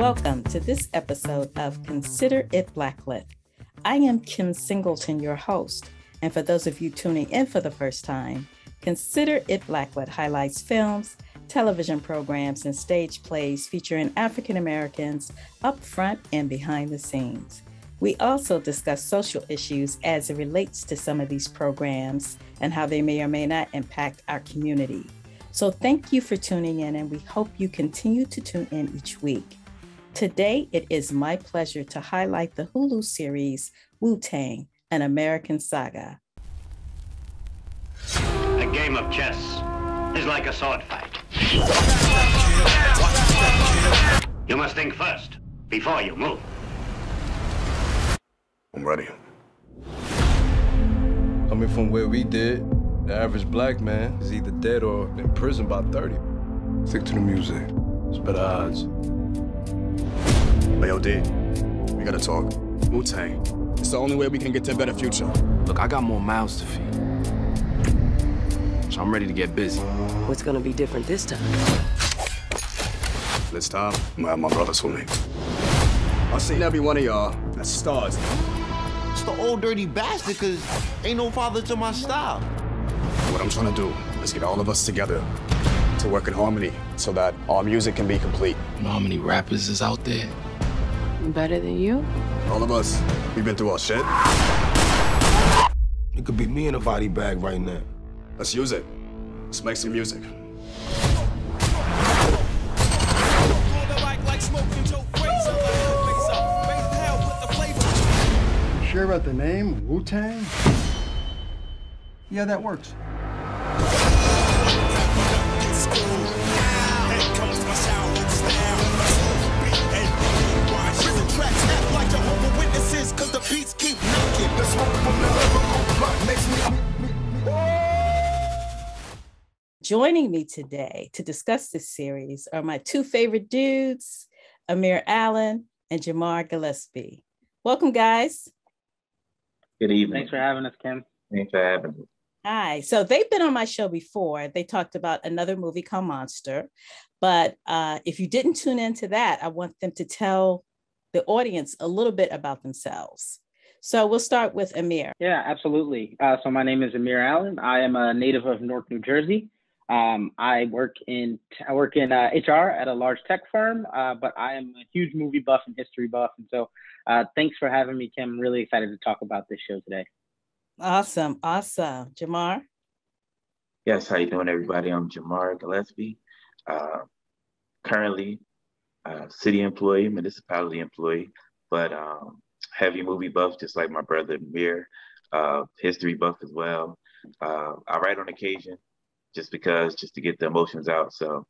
Welcome to this episode of Consider It Blacklit. I am Kim Singleton, your host, and for those of you tuning in for the first time, Consider It Blacklit highlights films, television programs, and stage plays featuring African Americans up front and behind the scenes. We also discuss social issues as it relates to some of these programs and how they may or may not impact our community. So thank you for tuning in, and we hope you continue to tune in each week. Today, it is my pleasure to highlight the Hulu series Wu-Tang, an American Saga. A game of chess is like a sword fight. You must think first before you move. I'm ready. Coming from where we did, the average black man is either dead or in prison by 30. Stick to the music. It's better odds. Hey, yo, D, we gotta talk. Wu-Tang. It's the only way we can get to a better future. Look, I got more mouths to feed. So I'm ready to get busy. What's gonna be different this time? This time, I'm gonna have my brothers with me. I've seen every one of y'all as stars. It's the old dirty bastard, cause ain't no father to my style. What I'm trying to do is get all of us together to work in harmony so that our music can be complete. You know how many rappers is out there? Better than you? All of us, we've been through our shit. It could be me in a body bag right now. Let's use it. Let's make some music. Sure about the name, Wu-Tang? Yeah, that works. Joining me today to discuss this series are my two favorite dudes, Amir Allen and Jamar Gillespie. Welcome, guys. Good evening. Thanks for having us, Kim. Thanks for having me. Hi. So they've been on my show before. They talked about another movie called Monster. But if you didn't tune into that, I want them to tell the audience a little bit about themselves. So we'll start with Amir. Yeah, absolutely. So my name is Amir Allen. I am a native of Newark, New Jersey. I work in HR at a large tech firm, but I am a huge movie buff and history buff. And so thanks for having me, Kim. I'm really excited to talk about this show today. Awesome. Jamar? Yes, how you doing, everybody? I'm Jamar Gillespie. Currently city employee, municipality employee, but heavy movie buff, just like my brother Amir, history buff as well. I write on occasion, just to get the emotions out. So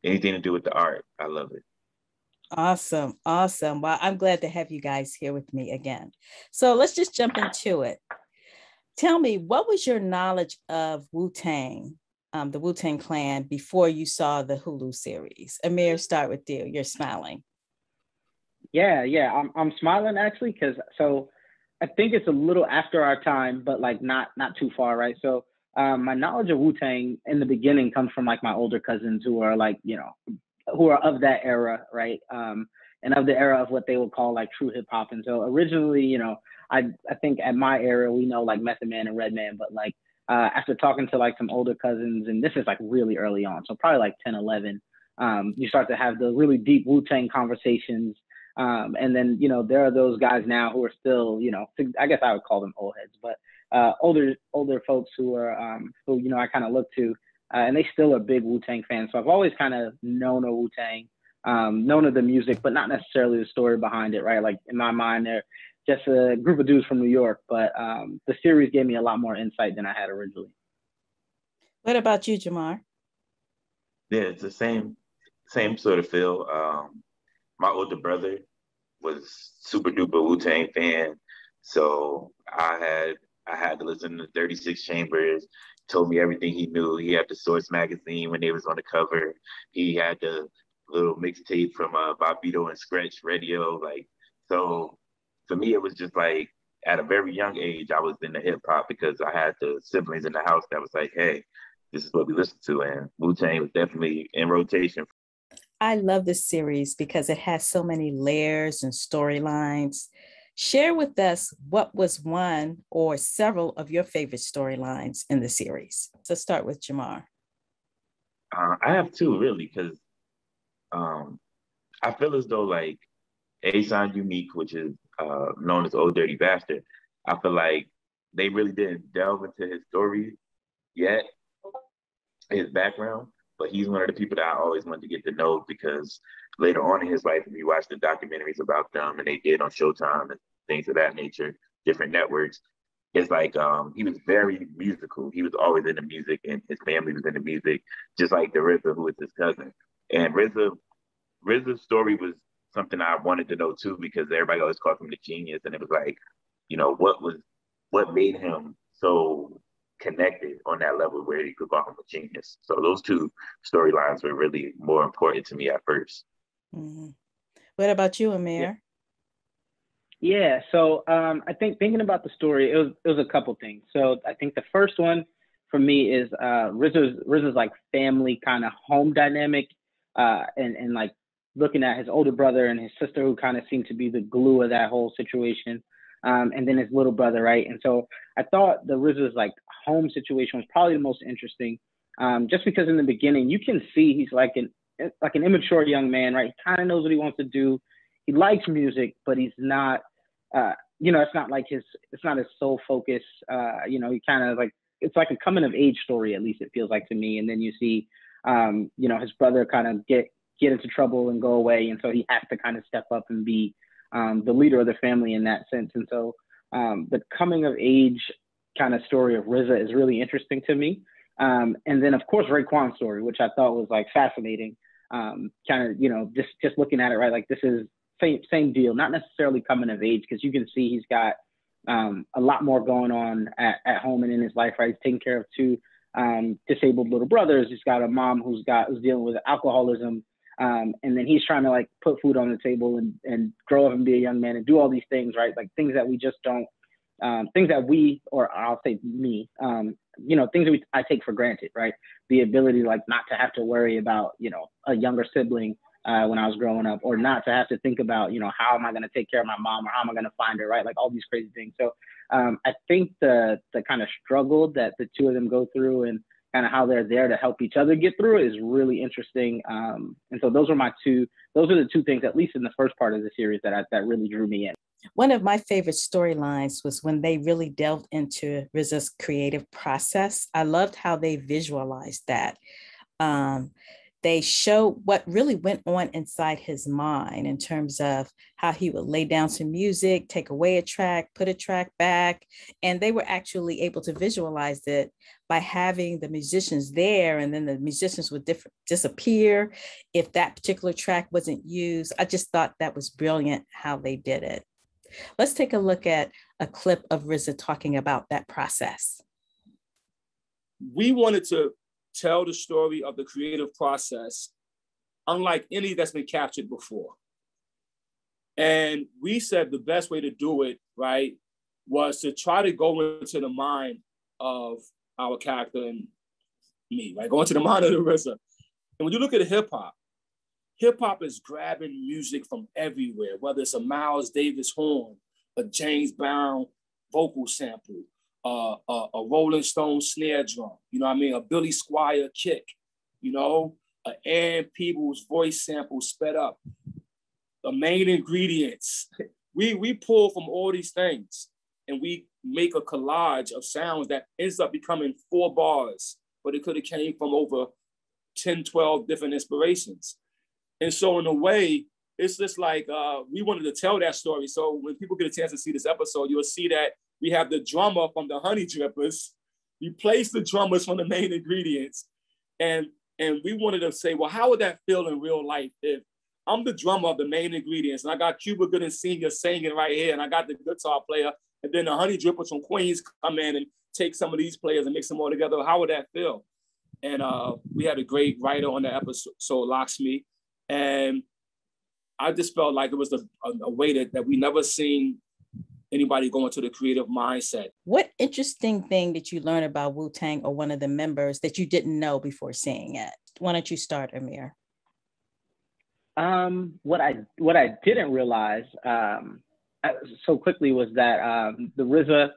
anything to do with the art, I love it. Awesome. Well, I'm glad to have you guys here with me again. So let's just jump into it. Tell me, what was your knowledge of Wu-Tang, the Wu-Tang Clan, before you saw the Hulu series? Amir, start with you. You're smiling. Yeah. I'm smiling actually, because so I think it's a little after our time, but like not too far, right? So my knowledge of Wu-Tang in the beginning comes from like my older cousins who are like, who are of that era, right? And of the era of what they would call like true hip hop. And so originally, I think at my era, we know like Method Man and Redman, but like after talking to like some older cousins, and this is like really early on, so probably like 10, 11, you start to have the really deep Wu-Tang conversations. And then, there are those guys now who are still, I guess I would call them old heads, but older folks who are, I kind of look to, and they still are big Wu-Tang fans. So I've always kind of known of Wu-Tang, known of the music, but not necessarily the story behind it, right? Like in my mind, they're just a group of dudes from New York, but the series gave me a lot more insight than I had originally. What about you, Jamar? Yeah, it's the same sort of feel. My older brother was super duper Wu-Tang fan, so I had to listen to 36 Chambers. Told me everything he knew. He had the Source magazine when they was on the cover. He had the little mixtape from Bobito and Scratch Radio. Like, so for me, it was just like at a very young age, I was into hip hop because I had the siblings in the house that was like, hey, this is what we listen to. And Wu-Tang was definitely in rotation. I love this series because it has so many layers and storylines. Share with us what was one or several of your favorite storylines in the series. So start with Jamar. I have two really, because I feel as though like A-Sign Unique, which is known as Old Dirty Bastard, I feel like they really didn't delve into his story yet, his background, but he's one of the people that I always wanted to get to know, because later on in his life, if you watch the documentaries about them and they did on Showtime and things of that nature, different networks, it's like he was very musical. He was always into music, and his family was into music, just like the RZA, who is his cousin. And RZA's story was something I wanted to know too, because everybody always called him the genius, and it was like, what made him so connected on that level where you could call him a genius. So those two storylines were really more important to me at first. Mm-hmm. What about you, Amir? Yeah, so I think thinking about the story, it was a couple things. So I think the first one for me is RZA's like family kind of home dynamic, and like looking at his older brother and his sister, who kind of seemed to be the glue of that whole situation, and then his little brother, right? And so I thought the RZA's like home situation was probably the most interesting, just because in the beginning you can see he's like an immature young man, right? He kind of knows what he wants to do. He likes music, but he's not, it's not like it's not his sole focus. He kind of like, it's like a coming of age story, at least it feels like to me. And then you see, his brother kind of get into trouble and go away. And so he has to kind of step up and be the leader of the family in that sense. And so the coming of age kind of story of RZA is really interesting to me. And then of course, Raekwon's story, which I thought was like fascinating. Just looking at it, right? Like this is same deal, not necessarily coming of age, because you can see he's got a lot more going on at home and in his life, right? He's taking care of two disabled little brothers. He's got a mom who's dealing with alcoholism. And then he's trying to like put food on the table and grow up and be a young man and do all these things, right? Like things that we just don't, things that we, or I'll say me, things that I take for granted, right? The ability like not to have to worry about, a younger sibling when I was growing up, or not to have to think about, how am I going to take care of my mom, or how am I going to find her, right? Like all these crazy things. So I think the kind of struggle that the two of them go through and kind of how they're there to help each other get through it is really interesting. And so those are the two things, at least in the first part of the series, that really drew me in. One of my favorite storylines was when they really delved into RZA's creative process. I loved how they visualized that. They show what really went on inside his mind in terms of how he would lay down some music, take away a track, put a track back. And they were actually able to visualize it by having the musicians there, and then the musicians would disappear if that particular track wasn't used. I just thought that was brilliant how they did it. Let's take a look at a clip of RZA talking about that process. We wanted to tell the story of the creative process unlike any that's been captured before. And we said the best way to do it, right, was to try to go into the mind of our character and me, right? Go into the mind of the RZA. And when you look at hip hop is grabbing music from everywhere, whether it's a Miles Davis horn, a James Brown vocal sample, a Rolling Stone snare drum, a Billy Squier kick, an Aaron Peebles voice sample sped up, the main ingredients. We pull from all these things and we make a collage of sounds that ends up becoming 4 bars, but it could have came from over 10, 12 different inspirations. And so in a way, it's just like we wanted to tell that story. So when people get a chance to see this episode, you'll see that we have the drummer from the Honey Drippers. We placed the drummers from the main ingredients. And we wanted to say, well, how would that feel in real life if I'm the drummer of the main ingredients and I got Cuba Gooding Sr. singing right here and I got the guitar player and then the Honey Drippers from Queens come in and take some of these players and mix them all together. How would that feel? And we had a great writer on the episode, Lakshmi. And I just felt like it was a way that we never seen anybody go into the creative mindset. What interesting thing did you learn about Wu-Tang or one of the members that you didn't know before seeing it? Why don't you start, Amir? What I didn't realize so quickly was that the RZA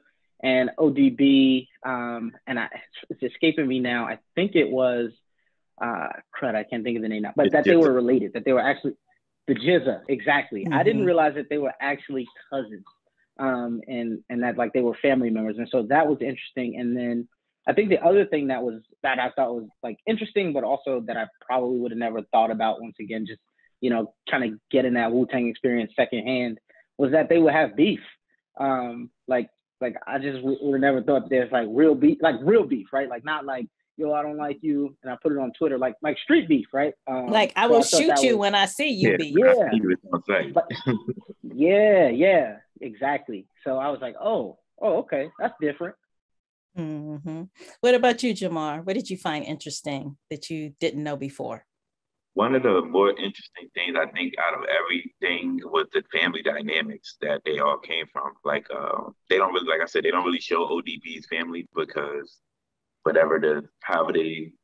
and ODB it's escaping me now. I think it was I can't think of the name now, but that they were related, that they were actually the Jizza, exactly. I didn't realize that they were actually cousins, and that like they were family members, and so that was interesting. And then I think the other thing that I thought was like interesting, but also that I probably would have never thought about, once again, just kind of getting that Wu-Tang experience secondhand, was that they would have beef. Like I just would have never thought there's like real beef, right? Like not like, yo, I don't like you, and I put it on Twitter, like street beef, right? Like I will shoot you when I see you beef. Yeah, exactly. So I was like, oh, okay, that's different. Mm-hmm. What about you, Jamar? What did you find interesting that you didn't know before? One of the more interesting things I think out of everything was the family dynamics that they all came from. Like they don't really, like I said, they don't really show ODB's family because however they probably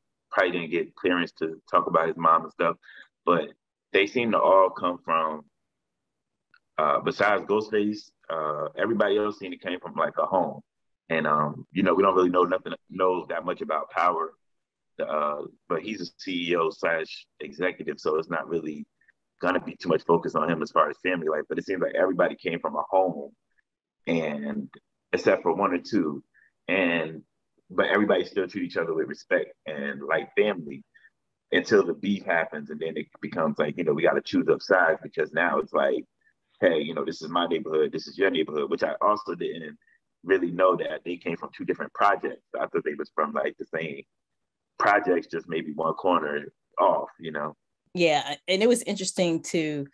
didn't get clearance to talk about his mom and stuff, but they seem to all come from, besides Ghostface, everybody else seemed to came from like a home. And we don't really know that much about Power, but he's a CEO / executive, so it's not really gonna be too much focus on him as far as family life. But it seems like everybody came from a home, and except for one or two, but everybody still treat each other with respect and like family until the beef happens, and then it becomes like, we got to choose up sides, because now it's like, hey, this is my neighborhood, this is your neighborhood, which I also didn't really know that they came from two different projects. I thought they was from like the same projects, just maybe one corner off, Yeah, and it was interesting to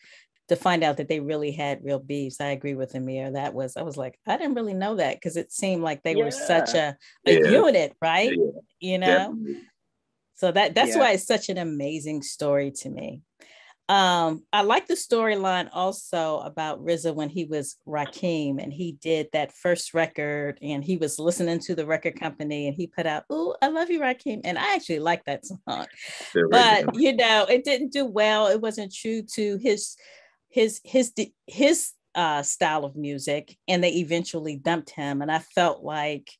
find out that they really had real beefs. I agree with Amir. I was like, I didn't really know that, because it seemed like they were such a unit, right? Definitely. So that's why it's such an amazing story to me. I like the storyline also about RZA when he was Rakim and he did that first record and he was listening to the record company and he put out, "Ooh, I love you, Rakim." And I actually like that song, but it didn't do well. It wasn't true to his style of music, and they eventually dumped him. And I felt like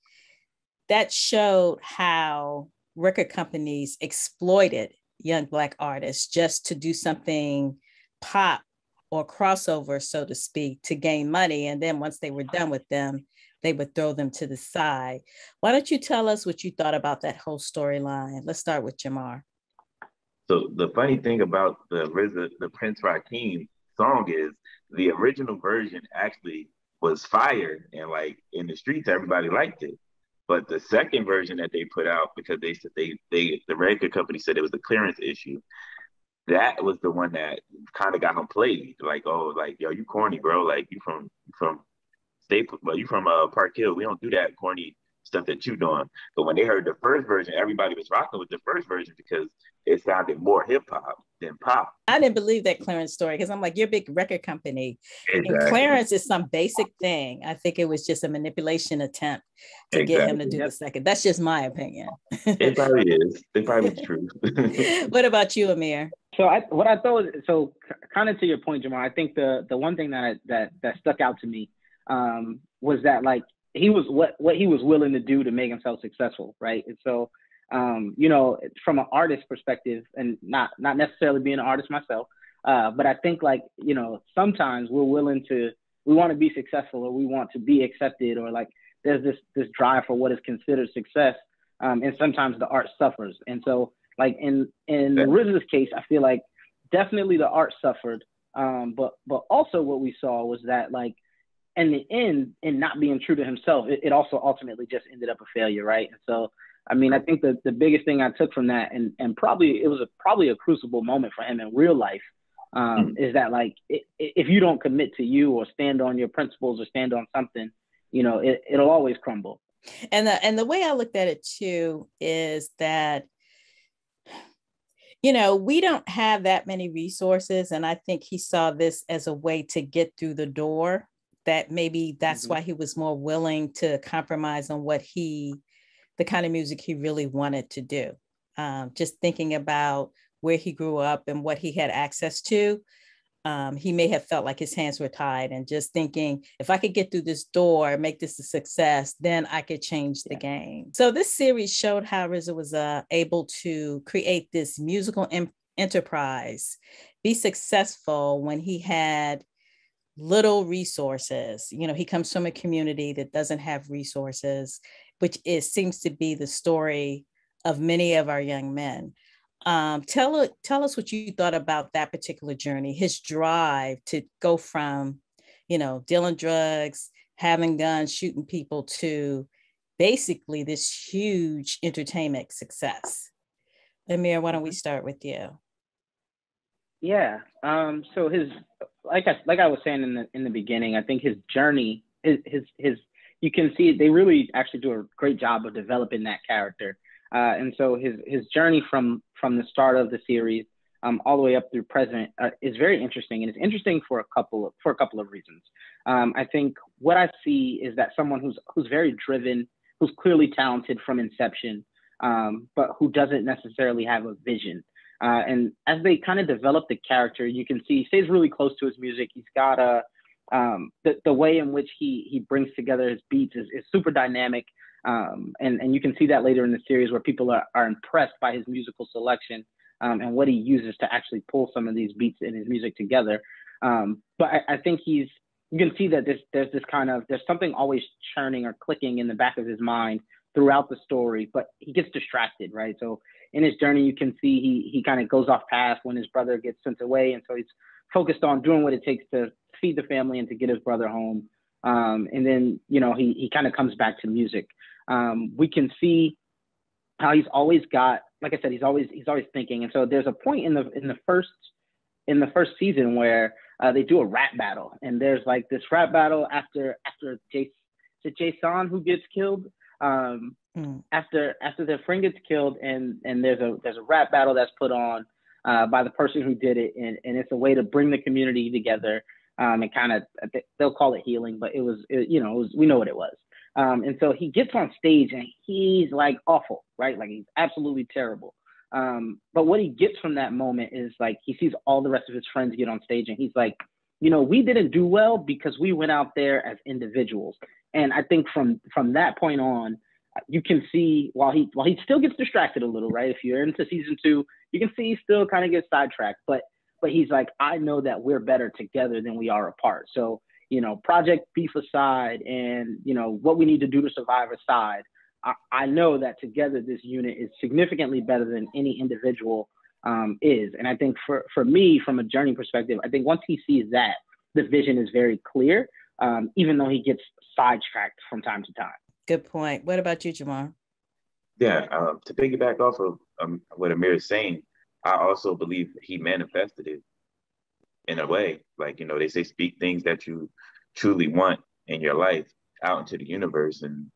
that showed how record companies exploited young Black artists just to do something pop or crossover, so to speak, to gain money. And then once they were done with them, they would throw them to the side. Why don't you tell us what you thought about that whole storyline? Let's start with Jamar. So the funny thing about the RZA, the Prince Rakim song is the original version actually was fire, and like in the streets, everybody liked it. But the second version that they put out, because they said the record company said it was a clearance issue, that was the one that kind of got him played. Like, oh, like, yo, you corny, bro. Like, you from Staples, well, you from Park Hill. We don't do that corny stuff that you doing. But when they heard the first version, everybody was rocking with the first version because it sounded more hip hop than pop. I didn't believe that clearance story, because I'm like, you're a big record company. Exactly. And clearance is some basic thing. I think it was just a manipulation attempt to get him to do the second. That's just my opinion. It probably is. It probably is true. What about you, Amir? So what I thought was, so kind of to your point, Jamar, I think the one thing that stuck out to me was that like he was what he was willing to do to make himself successful, right? And so from an artist perspective, and not necessarily being an artist myself, but I think like, sometimes we want to be successful, or we want to be accepted, or like there's this drive for what is considered success. And sometimes the art suffers. And so like in RZA's case, I feel like definitely the art suffered. But also what we saw was that like in the end, in not being true to himself, it also ultimately just ended up a failure, right? And so I mean, I think the biggest thing I took from that, and probably it was probably a crucible moment for him in real life, is that like if you don't commit to you or stand on your principles or stand on something, it'll always crumble. And the way I looked at it too is that, we don't have that many resources, and I think he saw this as a way to get through the door. That maybe that's why he was more willing to compromise on the kind of music he really wanted to do. Just thinking about where he grew up and what he had access to, he may have felt like his hands were tied and just thinking, if I could get through this door, make this a success, then I could change the game. So this series showed how RZA was able to create this musical enterprise, be successful when he had little resources. You know, he comes from a community that doesn't have resources, which seems to be the story of many of our young men. Tell us what you thought about that particular journey, his drive to go from, you know, dealing drugs, having guns, shooting people, to basically this huge entertainment success. Amir, why don't we start with you? Yeah. So his, like I was saying in the beginning, I think his journey, his you can see they really actually do a great job of developing that character. And so his journey from the start of the series all the way up through present is very interesting, and it's interesting for a couple of reasons. I think what I see is that someone who's very driven, who's clearly talented from inception, but who doesn't necessarily have a vision. And as they kind of develop the character, you can see he stays really close to his music. He's got the way in which he brings together his beats is super dynamic. And you can see that later in the series where people are impressed by his musical selection and what he uses to actually pull some of these beats in his music together. But I think you can see that there's something always churning or clicking in the back of his mind throughout the story, but he gets distracted, right? So in his journey, you can see he kind of goes off path when his brother gets sent away. And so he's focused on doing what it takes to feed the family and to get his brother home. And then, you know, he kind of comes back to music. We can see how he's always got, like I said, he's always thinking. And so there's a point in the first season where they do a rap battle, and there's like this rap battle after Jason who gets killed. After their friend gets killed, and there's a rap battle that's put on by the person who did it, and it's a way to bring the community together. And kind of, they'll call it healing, but we know what it was. And so he gets on stage and he's like awful, right? Like he's absolutely terrible. But what he gets from that moment is like, he sees all the rest of his friends get on stage and he's like, you know, we didn't do well because we went out there as individuals. And I think from that point on, you can see while he still gets distracted a little, right? If you're into season 2, you can see he still kind of gets sidetracked, but he's like, I know that we're better together than we are apart. So, you know, project beef aside and, you know, what we need to do to survive aside, I know that together this unit is significantly better than any individual is. And I think for me, from a journey perspective, I think once he sees that, the vision is very clear, even though he gets sidetracked from time to time. Good point. What about you, Jamar? Yeah, to piggyback off of what Amir is saying, I also believe he manifested it in a way. Like, you know, they say speak things that you truly want in your life out into the universe and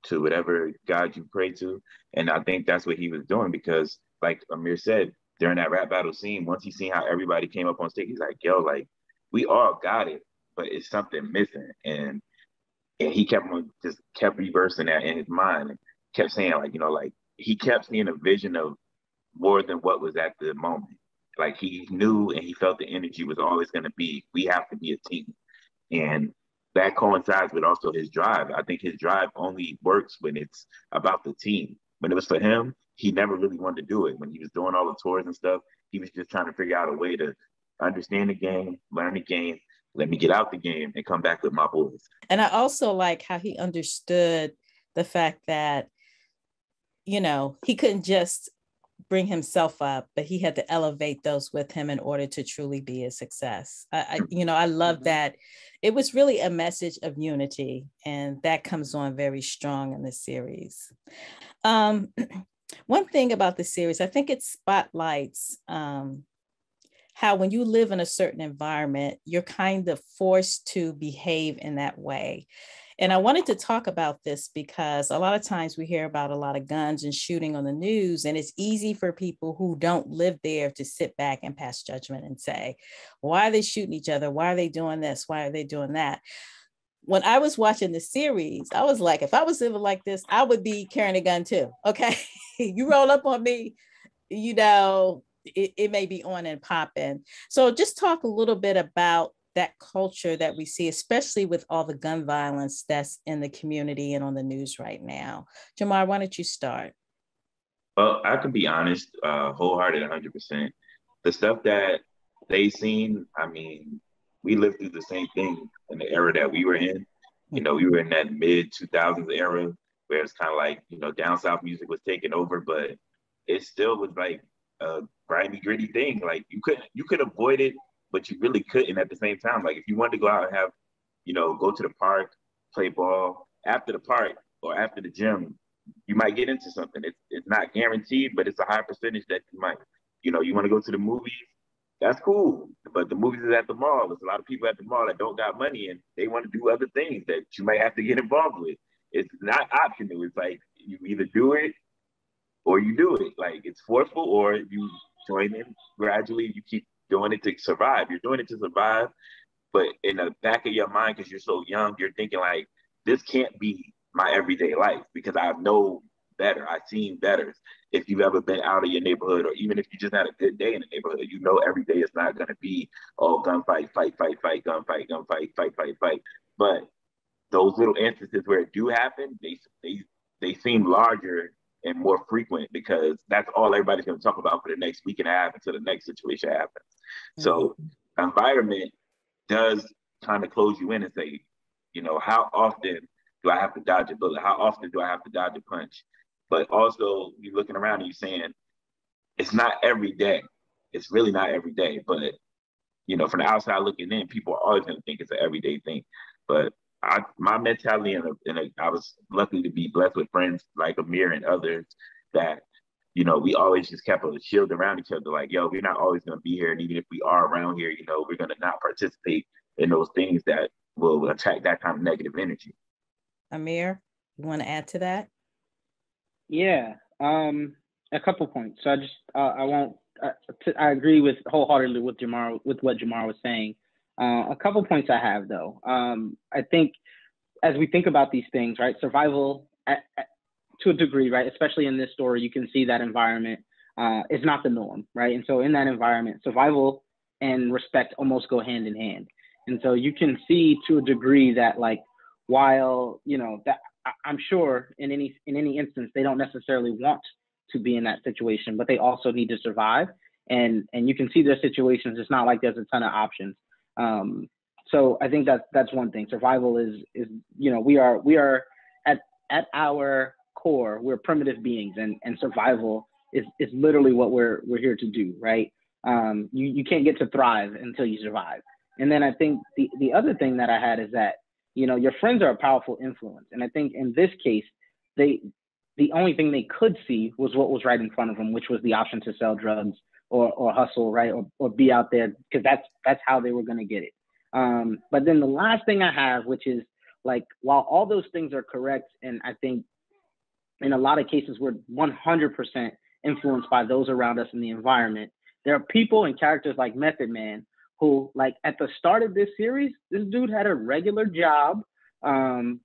to whatever God you pray to. And I think that's what he was doing, because like Amir said, during that rap battle scene, once he seen how everybody came up on stage, he's like, yo, like, we all got it, but it's something missing. And he kept reversing that in his mind and kept saying, like, you know, like he kept seeing a vision of more than what was at the moment. Like he knew and he felt the energy was always going to be, we have to be a team. And that coincides with also his drive. I think his drive only works when it's about the team. When it was for him, he never really wanted to do it. When he was doing all the tours and stuff, he was just trying to figure out a way to understand the game, learn the game, let me get out the game and come back with my boys. And I also like how he understood the fact that, you know, he couldn't just bring himself up, but he had to elevate those with him in order to truly be a success. I love that. It was really a message of unity, and that comes on very strong in the series. One thing about the series, I think it spotlights how when you live in a certain environment, you're kind of forced to behave in that way. And I wanted to talk about this because a lot of times we hear about a lot of guns and shooting on the news, and it's easy for people who don't live there to sit back and pass judgment and say, why are they shooting each other? Why are they doing this? Why are they doing that? When I was watching the series, I was like, if I was living like this, I would be carrying a gun too. Okay. You roll up on me, you know, it may be on and popping. So just talk a little bit about that culture that we see, especially with all the gun violence that's in the community and on the news right now. Jamar, why don't you start? Well, I can be honest, wholehearted, 100%. The stuff that they seen, I mean, we lived through the same thing in the era that we were in. You know, we were in that mid 2000s era where it's kind of like, you know, down south music was taking over, but it still was like a grimy, gritty thing. Like you could avoid it, but you really couldn't at the same time. Like if you wanted to go out and have, you know, go to the park, play ball after the park or after the gym, you might get into something. It's not guaranteed, but it's a high percentage that you might. You know, you want to go to the movies, that's cool. But the movies is at the mall. There's a lot of people at the mall that don't got money and they want to do other things that you might have to get involved with. It's not optional. It's like you either do it or you do it. Like it's forceful or you join in gradually. You keep doing it to survive. You're doing it to survive. But in the back of your mind, because you're so young, you're thinking like, this can't be my everyday life because I know better. I've seen better. If you've ever been out of your neighborhood, or even if you just had a good day in the neighborhood, you know every day is not going to be all gunfight, fight, fight, fight, gunfight, gunfight, fight, fight, fight. But those little instances where it do happen, they seem larger and more frequent because that's all everybody's going to talk about for the next week and a half until the next situation happens. Mm-hmm. So environment does kind of close you in and say, you know, how often do I have to dodge a bullet? How often do I have to dodge a punch? But also you're looking around and you're saying, it's not every day. It's really not every day. But, you know, from the outside looking in, people are always going to think it's an everyday thing. But my mentality, I was lucky to be blessed with friends like Amir and others that, you know, we always just kept a shield around each other. Like, yo, we're not always going to be here. And even if we are around here, you know, we're going to not participate in those things that will attract that kind of negative energy. Amir, you want to add to that? Yeah, a couple points. So I agree with wholeheartedly with what Jamar was saying. A couple points I have though. I think as we think about these things, right, survival to a degree, right, especially in this story, you can see that environment is not the norm, right? And so in that environment, survival and respect almost go hand in hand. And so you can see to a degree that like, while, you know, that I'm sure in any instance, they don't necessarily want to be in that situation, but they also need to survive. And you can see their situations. It's not like there's a ton of options. So I think that's one thing. Survival is, you know, we are at our core, we're primitive beings, and survival is literally what we're here to do, right? You can't get to thrive until you survive. And then I think the other thing that I had is that, you know, your friends are a powerful influence. And I think in this case, the only thing they could see was what was right in front of them, which was the option to sell drugs or hustle, right? Or be out there, because that's how they were going to get it. But then the last thing I have, which is like, while all those things are correct, and I think in a lot of cases, we're 100% influenced by those around us in the environment, there are people and characters like Method Man who, like, at the start of this series, this dude had a regular job.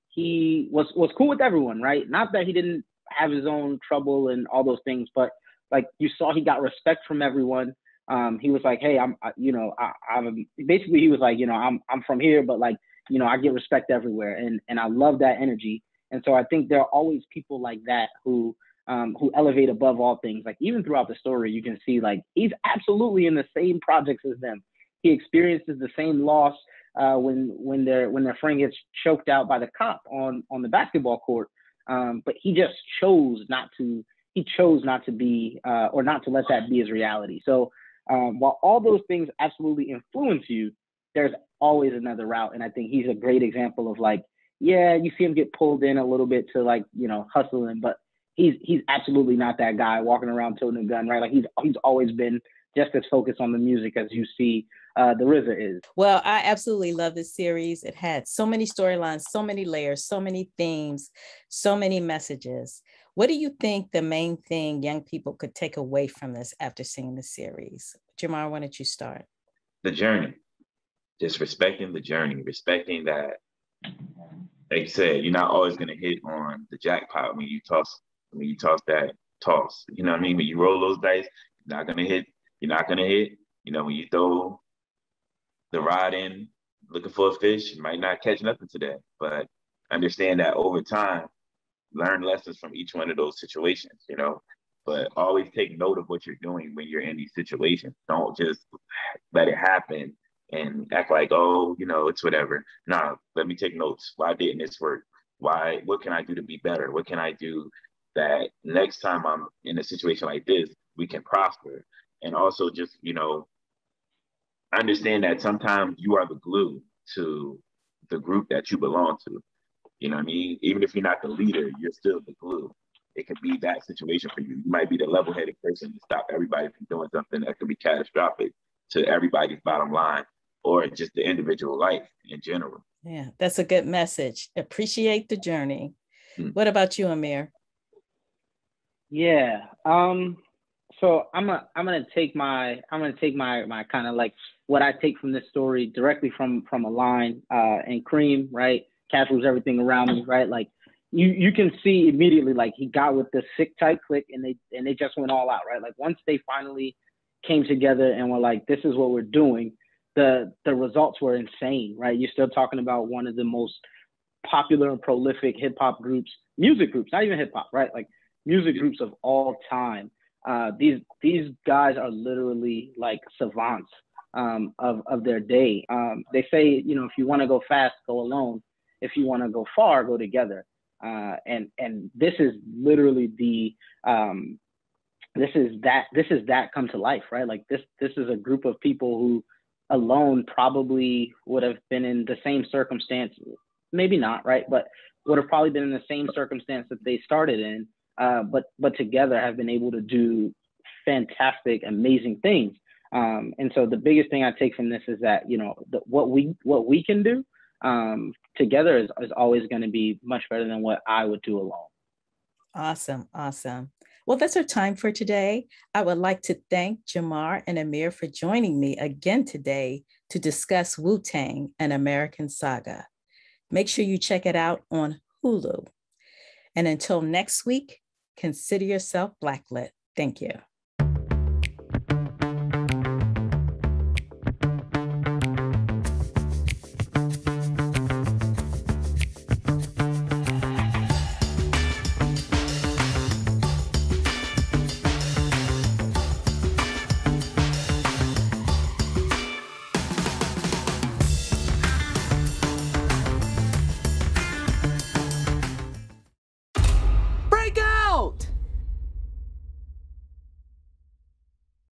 He was cool with everyone, right? Not that he didn't have his own trouble and all those things, but like you saw, he got respect from everyone. He was like, hey, I'm basically, he was like, you know, I'm from here, but like, you know, I get respect everywhere. And I love that energy. And so I think there are always people like that who elevate above all things. Like even throughout the story, you can see like, he's absolutely in the same projects as them. He experiences the same loss when their friend gets choked out by the cop on the basketball court. But he just chose not to. He chose not to be or not to let that be his reality. So while all those things absolutely influence you, there's always another route. And I think he's a great example of like, yeah, you see him get pulled in a little bit to like, you know, hustling, but he's absolutely not that guy walking around toting a gun, right? Like he's always been just as focused on the music as you see the RZA is. Well, I absolutely love this series. It had so many storylines, so many layers, so many themes, so many messages. What do you think the main thing young people could take away from this after seeing the series? Jamar, why don't you start? The journey. Just respecting the journey, respecting that, like you said, you're not always going to hit on the jackpot when you toss that toss. You know what I mean? When you roll those dice, you're not going to hit You're not gonna hit. You know, when you throw the rod in looking for a fish, you might not catch nothing today. But understand that over time, learn lessons from each one of those situations, you know. But always take note of what you're doing when you're in these situations. Don't just let it happen and act like, oh, you know, it's whatever. Nah, let me take notes. Why didn't this work? Why? What can I do to be better? What can I do that next time I'm in a situation like this, we can prosper? And also just, you know, understand that sometimes you are the glue to the group that you belong to. You know what I mean? Even if you're not the leader, you're still the glue. It could be that situation for you. You might be the level-headed person to stop everybody from doing something that could be catastrophic to everybody's bottom line or just the individual life in general. Yeah, that's a good message. Appreciate the journey. What about you, Amir? Yeah. So I'm gonna take my kind of like what I take from this story directly from a line and Cream, right? Cash was everything around me, right? Like you can see immediately, like he got with the sick tight click and they just went all out, right? Like once they finally came together and were like, this is what we're doing, the results were insane, right? You're still talking about one of the most popular and prolific hip hop groups, music groups, not even hip hop, right? Like music groups of all time. These guys are literally like savants of their day. They say, you know, if you want to go fast, go alone. If you want to go far, go together. And this is literally this is that come to life, right? Like this is a group of people who alone probably would have been in the same circumstance, maybe not, right? But would have probably been in the same circumstance that they started in, but together have been able to do fantastic, amazing things. And so the biggest thing I take from this is that, you know, what we can do together is always going to be much better than what I would do alone. Awesome. Well, that's our time for today. I would like to thank Jamar and Amir for joining me again today to discuss Wu-Tang, an American Saga. Make sure you check it out on Hulu. And until next week, consider yourself Blacklit. Thank you.